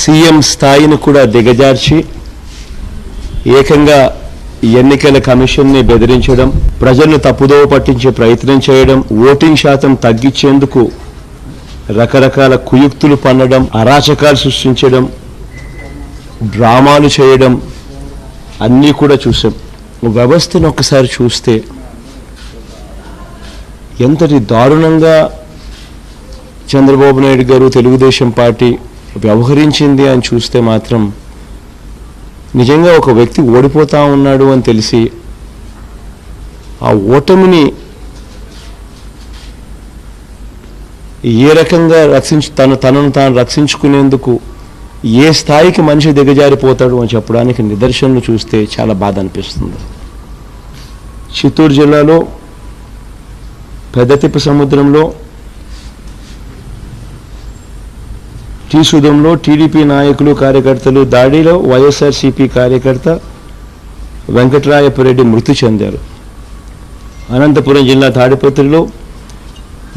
CM స్థాయిని కూడా దిగజార్చి ఏకంగా ఎన్నికల కమిషన్ని బెదిరించడం, ప్రజలను తప్పుదోవ పట్టించే ప్రయత్నం చేయడం, ఓటింగ్ శాతం తగ్గించేందుకు రకరకాల కుయుక్తులు పన్నడం, అరాచకాలు సృష్టించడం, డ్రామాలు చేయడం అన్నీ కూడా చూసాం. వ్యవస్థను ఒక్కసారి చూస్తే ఎంతటి దారుణంగా చంద్రబాబు నాయుడు గారు తెలుగుదేశం పార్టీ వ్యవహరించింది అని చూస్తే మాత్రం నిజంగా ఒక వ్యక్తి ఓడిపోతా ఉన్నాడు అని తెలిసి ఆ ఓటమిని ఏ రకంగా తనను తాను రక్షించుకునేందుకు ఏ స్థాయికి మనిషి దిగజారిపోతాడు అని చెప్పడానికి నిదర్శనలు చూస్తే చాలా బాధ అనిపిస్తుంది. చిత్తూరు జిల్లాలో పెద్దతిప్ప సముద్రంలో టీసుదంలో టీడీపీ నాయకులు కార్యకర్తలు దాడిలో వైఎస్ఆర్సీపీ కార్యకర్త వెంకటరాయపురెడ్డి మృతి చెందారు. అనంతపురం జిల్లా తాడిపత్రిలో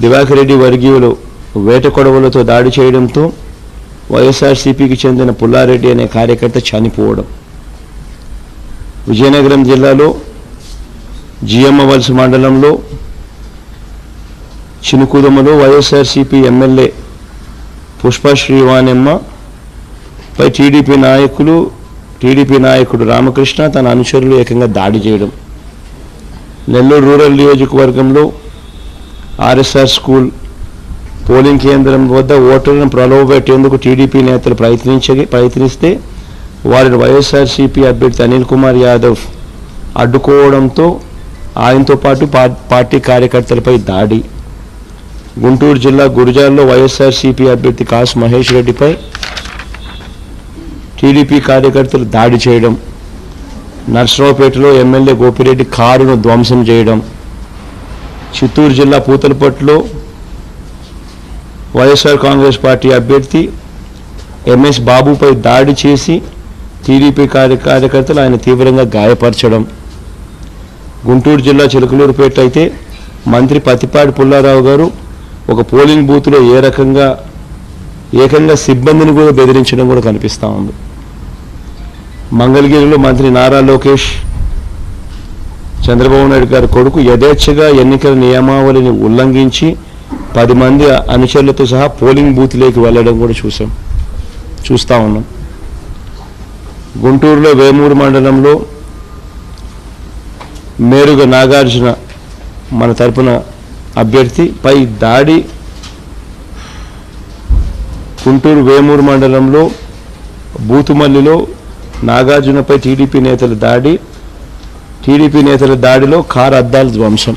దివాకర్ రెడ్డి వర్గీయులు వేట కొడవలతో దాడి చేయడంతో వైఎస్ఆర్సీపీకి చెందిన పుల్లారెడ్డి అనే కార్యకర్త చనిపోవడం. విజయనగరం జిల్లాలో జిఎమ్మవలస మండలంలో చినుకుదమలో వైఎస్ఆర్సీపీ ఎమ్మెల్యే పుష్ప శ్రీవాణెమ్మ పై టీడీపీ నాయకుడు రామకృష్ణ తన అనుచరులు ఏకంగా దాడి చేయడం. నెల్లూరు రూరల్ నియోజకవర్గంలో ఆర్ఎస్ఆర్ స్కూల్ పోలింగ్ కేంద్రం వద్ద ఓటర్లను ప్రలోభపెట్టేందుకు టీడీపీ నేతలు ప్రయత్నిస్తే వారిని వైఎస్ఆర్సీపీ అభ్యర్థి అనిల్ కుమార్ యాదవ్ అడ్డుకోవడంతో ఆయనతో పాటు పార్టీ కార్యకర్తలపై దాడి. గుంటూరు జిల్లా గురజాల్లో వైఎస్ఆర్సీపీ అభ్యర్థి కాసు మహేష్ రెడ్డిపై టీడీపీ కార్యకర్తలు దాడి చేయడం. నర్సరావుపేటలో ఎమ్మెల్యే గోపిరెడ్డి కారును ధ్వంసం చేయడం. చిత్తూరు జిల్లా పూతలపట్టులో వైఎస్ఆర్ కాంగ్రెస్ పార్టీ అభ్యర్థి ఎంఎస్ బాబుపై దాడి చేసి టీడీపీ కార్యకర్తలు ఆయన తీవ్రంగా గాయపరచడం. గుంటూరు జిల్లా చిలకలూరుపేట అయితే మంత్రి పత్తిపాటి పుల్లారావు గారు ఒక పోలింగ్ బూత్లో ఏకంగా సిబ్బందిని కూడా బెదిరించడం కూడా కనిపిస్తూ ఉంది. మంగళగిరిలో మంత్రి నారా లోకేష్ చంద్రబాబు నాయుడు గారి కొడుకు యథేచ్ఛగా ఎన్నికల నియమావళిని ఉల్లంఘించి 10 మంది అనుచరులతో సహా పోలింగ్ బూత్లోకి వెళ్ళడం కూడా చూస్తూ ఉన్నాం. గుంటూరులో వేమూరు మండలంలో మేరుగ నాగార్జున మన తరపున అభ్యర్థి పై దాడి. గుంటూరు వేమూరు మండలంలో బూతుమల్లిలో నాగార్జునపై టీడీపీ నేతల దాడిలో కారు అద్దాల ధ్వంసం.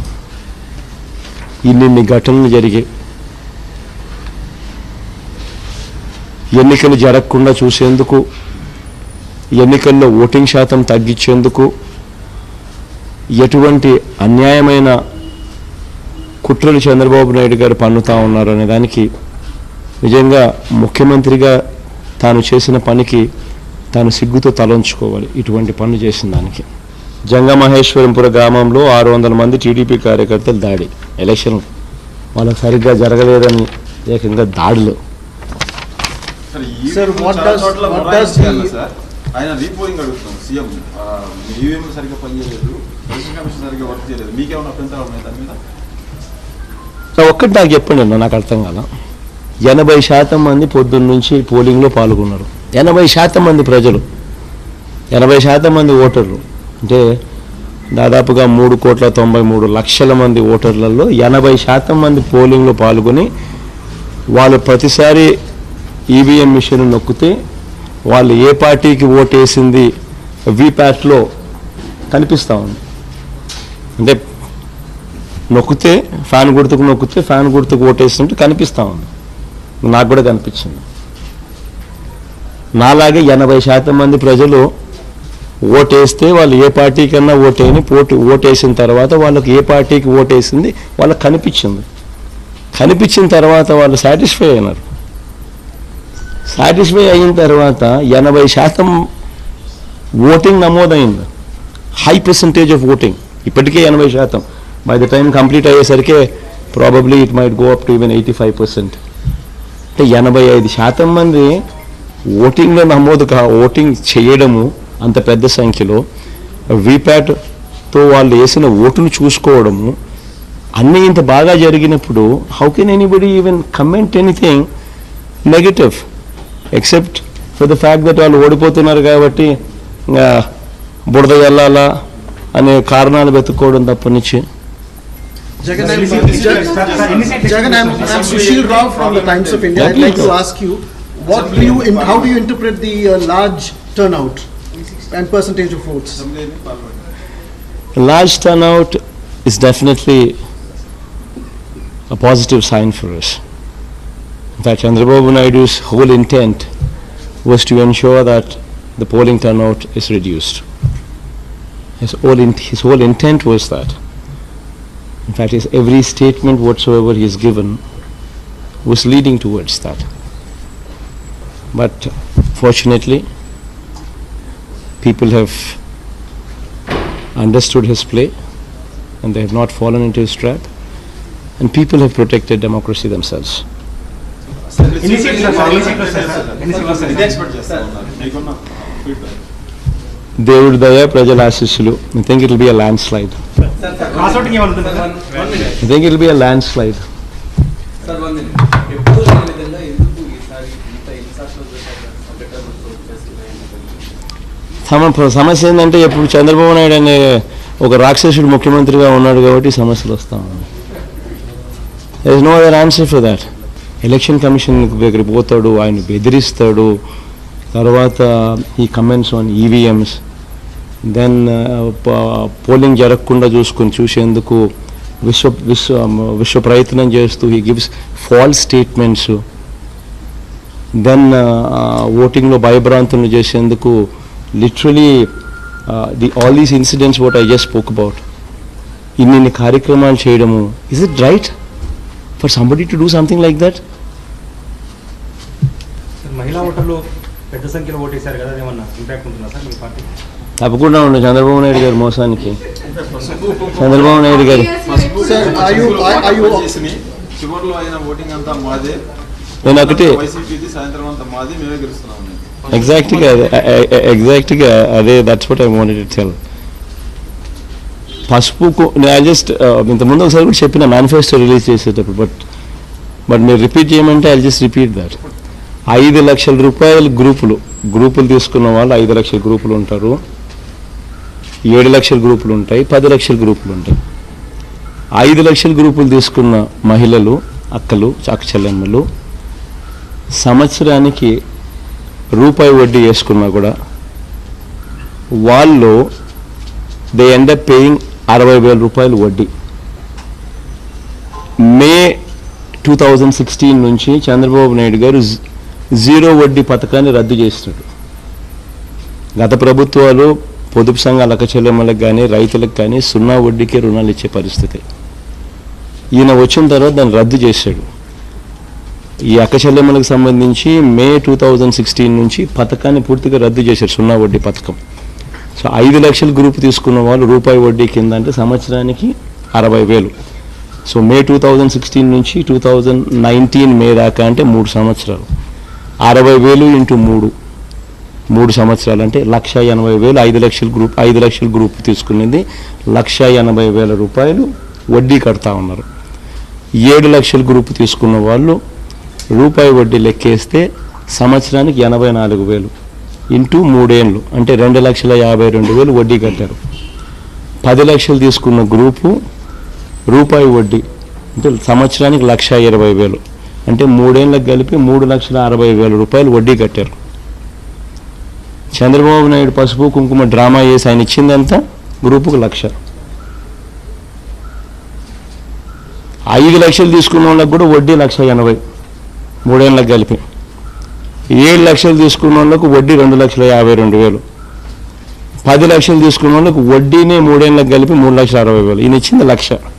ఇన్ని ఘటనలు జరిగాయి. ఎన్నికలు జరగకుండా చూసేందుకు, ఎన్నికల్లో ఓటింగ్ శాతం తగ్గించేందుకు ఎటువంటి అన్యాయమైన కుట్రలు చంద్రబాబు నాయుడు గారు పన్నుతా ఉన్నారు అనే దానికి నిజంగా ముఖ్యమంత్రిగా తాను చేసిన పనికి తాను సిగ్గుతో తలంచుకోవాలి. ఇటువంటి పనులు చేసిన దానికి జంగమహేశ్వరంపుర గ్రామంలో 600 మంది టీడీపీ కార్యకర్తలు దాడి. ఎలక్షన్ వాళ్ళకి సరిగ్గా జరగలేదని ఏకంగా దాడులు. ఒక్కటి నాకు చెప్పండి అన్న, నాకు అర్థం కాల. 80% మంది పొద్దున్న నుంచి పోలింగ్లో పాల్గొన్నారు. 80% మంది ప్రజలు, 80% మంది ఓటర్లు అంటే దాదాపుగా 3,93,00,000 మంది ఓటర్లలో 80% మంది పోలింగ్లో పాల్గొని వాళ్ళు ప్రతిసారి ఈవీఎం మిషన్ నొక్కితే వాళ్ళు ఏ పార్టీకి ఓటేసింది వీప్యాట్లో కనిపిస్తూ ఉంది. అంటే నొక్కితే ఫ్యాన్ గుర్తుకు ఓటేసినట్టు కనిపిస్తూ ఉంది. నాకు కూడా కనిపించింది. నాలాగే 80% మంది ప్రజలు ఓటేస్తే వాళ్ళు ఏ పార్టీకన్నా ఓటేసిన తర్వాత వాళ్ళకి ఏ పార్టీకి ఓటేసింది వాళ్ళకి కనిపించిన తర్వాత వాళ్ళు సాటిస్ఫై అయినారు. సాటిస్ఫై అయిన తర్వాత 80% ఓటింగ్ నమోదైంది. హై పర్సంటేజ్ ఆఫ్ ఓటింగ్ ఇప్పటికే 80%. బై ద టైం కంప్లీట్ అయ్యేసరికి probably it might go up to even 85%. అంటే 85% మంది ఓటింగ్లో ఓటింగ్ చేయడము అంత పెద్ద సంఖ్యలో వీప్యాట్తో వాళ్ళు వేసిన ఓటును చూసుకోవడము అన్నీ ఇంత బాగా జరిగినప్పుడు how can anybody even comment anything negative except for the fact that వాళ్ళు ఓడిపోతున్నారు కాబట్టి బురద వెళ్ళాలా అనే కారణాలు వెతుక్కోవడం తప్పనిచ్చి. Jagan, I'm Sushil Rao from the Times of India. I'd like to ask you, how do you interpret the large turnout and percentage of votes? Large turnout is definitely a positive sign for us. In fact, Chandrababu Naidu's whole intent was to ensure that the polling turnout is reduced. His whole intent was that. In fact, every statement whatsoever he has given was leading towards that. But fortunately, people have understood his play and they have not fallen into his trap, and people have protected democracy themselves. దేవుడి దయ ప్రజల ఆశీస్సులు. I think it will be a landslide. I think it will be a landslide. సమస్య ఏంటంటే ఇప్పుడు చంద్రబాబు నాయుడు అనే ఒక రాక్షసుడు ముఖ్యమంత్రిగా ఉన్నాడు కాబట్టి సమస్యలు వస్తా ఉన్నాయి. there is no other answer for that. Election commission దగ్గర పోతాడు, ఆయన బెదిరిస్తాడు, తర్వాత ఈ comments on EVMs, then polling జరగకుండా చూసేందుకు విశ్వ ప్రయత్నం చేస్తూ he gives false statements, then ఓటింగ్లో భయభ్రాంతులను చేసేందుకు literally all these incidents what I just spoke about, ఇన్ని కార్యక్రమాలు చేయడము, is it right for somebody to do something like that? మహిళా ఓటర్లు పెద్ద సంఖ్యలో ఓటేశారు కదా, ఏమన్నా ఇంపాక్ట్ ఉంటుందా సార్ మీ పార్టీ? తప్పకుండా ఉండదు. చంద్రబాబు నాయుడు గారు మోసానికి, చంద్రబాబు నాయుడు గారు నేను ఒకటి ఎగ్జాక్ట్గా అదే that's what I wanted to tell. పసుపు నేను జస్ట్ ఇంతకుముందు ఒకసారి కూడా చెప్పిన మేనిఫెస్టో రిలీజ్ చేసేటప్పుడు, బట్ మీరు రిపీట్ చేయమంటే ఐ జస్ట్ రిపీట్ దట్. 5 లక్షల రూపాయల గ్రూపులు తీసుకున్న వాళ్ళు 5 లక్షల గ్రూపులు ఉంటారు, 7 లక్షల గ్రూపులు ఉంటాయి, 10 లక్షల గ్రూపులు ఉంటాయి. 5 లక్షల గ్రూపులు తీసుకున్న మహిళలు, అక్కలు, చెల్లెమ్మలు సంవత్సరానికి రూపాయి వడ్డీ వేసుకున్నా కూడా వాళ్ళు దే ఎండ్ అప్ పేయింగ్ 60,000 రూపాయలు వడ్డీ. మే 2016 నుంచి చంద్రబాబు నాయుడు గారు జీరో వడ్డీ పథకాన్ని రద్దు చేస్తున్నాడు. గత ప్రభుత్వాలు పొదుపు సంఘాల చెల్లెమ్మలకు కానీ రైతులకు కానీ 0 వడ్డీకే రుణాలు ఇచ్చే పరిస్థితి. ఈయన వచ్చిన తర్వాత దాన్ని రద్దు చేశాడు. ఈ చెల్లెమ్మలకు సంబంధించి మే 2016 నుంచి పథకాన్ని పూర్తిగా రద్దు చేశారు, 0 వడ్డీ పథకం. సో 5 లక్షల గ్రూప్ తీసుకున్న వాళ్ళు రూపాయి వడ్డీ కింద అంటే సంవత్సరానికి 60,000. సో మే 2016 నుంచి 2019 మే దాకా అంటే 3 సంవత్సరాలు, 60,000 ఇంటూ 3 సంవత్సరాలు అంటే 1,80,000. 5 లక్షల గ్రూప్ తీసుకునేది 1,80,000 రూపాయలు వడ్డీ కడతా ఉన్నారు. 7 లక్షల గ్రూప్ తీసుకున్న వాళ్ళు రూపాయి వడ్డీ లెక్కేస్తే సంవత్సరానికి 84,000 ఇంటూ 3 ఏళ్ళు అంటే 2,52,000 వడ్డీ కట్టారు. 10 లక్షలు తీసుకున్న గ్రూపు రూపాయి వడ్డీ అంటే సంవత్సరానికి 1,20,000 అంటే 3 ఏళ్ళకి కలిపి 3,60,000 రూపాయలు వడ్డీ కట్టారు. చంద్రబాబు నాయుడు పసుపు కుంకుమ డ్రామా చేసి ఆయన ఇచ్చిందంతా గ్రూపుకు 1,00,000. 5 లక్షలు తీసుకున్న వాళ్ళకి కూడా వడ్డీ 1,80,000 3 ఏళ్ళకి కలిపి. 7 లక్షలు తీసుకున్న వాళ్ళకు వడ్డీ 2,52,000. 10 లక్షలు తీసుకున్న వాళ్ళకు వడ్డీనే 3 ఏళ్ళకి కలిపి 3,60,000. ఈయన ఇచ్చింది 1,00,000.